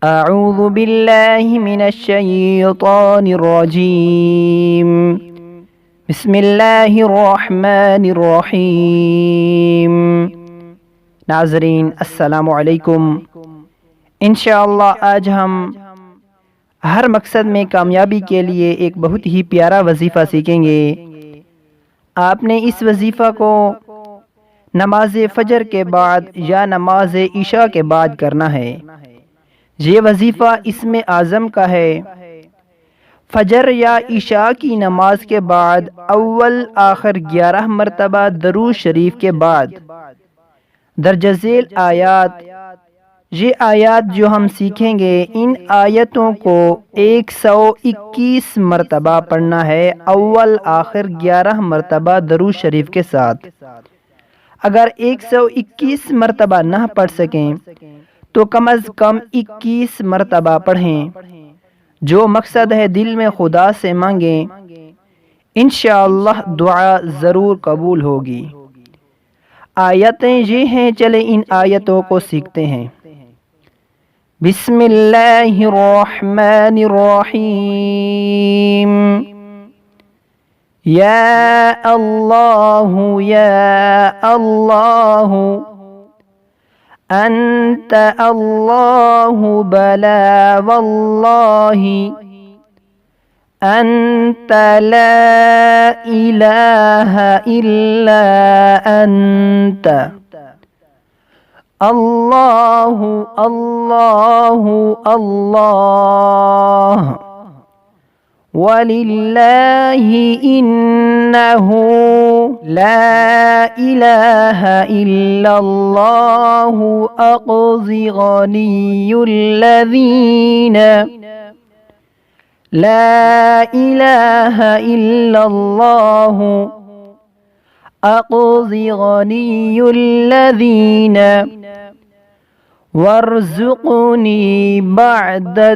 अऊज़ु बिल्लाहि मिनश्शैतानिर्रजीम। बिस्मिल्लाहिर्रहमानिर्रहीम। नाज़रीन अस्सलामु अलैकुम। इंशाअल्लाह आज हम हर मकसद में कामयाबी के लिए एक बहुत ही प्यारा वजीफ़ा सीखेंगे। आपने इस वजीफ़ा को नमाज फ़जर के बाद या नमाज इशा के बाद करना है। ये वजीफ़ा इसमें आज़म का है। फ़जर या इशा की नमाज के बाद अव्वल आखिर 11 मरतबा दरूद शरीफ के बाद दर्जज़ेल आयात, ये आयात जो हम सीखेंगे इन आयतों को 121 मरतबा पढ़ना है, अव्वल आखिर 11 मरतबा दरूद शरीफ के साथ। अगर 121 मरतबा ना पढ़ सकें तो कम अज़ कम 21 मरतबा पढ़ें। जो मकसद है दिल में खुदा से मांगें, इंशाअल्लाह दुआ ज़रूर कबूल होगी। आयतें ये हैं, चले इन आयतों को सीखते हैं। बिस्मिल्लाहिर्रहमानिर्रहीम। या अल्लाहु या अल्लाहु अंत अल्लाहु बला वल्लाहि अंत ला इलाहा इल्ला अंत अल्लाहु अल्लाहु अल्लाह वलिल्लाहि इन्नहु ला इलाहा इल्लल्लाहु अक़ज़ी गनियुल्लज़ीना ला इलाहा इल्लल्लाहु अक़ज़ी गनियुल्लज़ीना वर्ज़ुक़नी बअदद्दीन।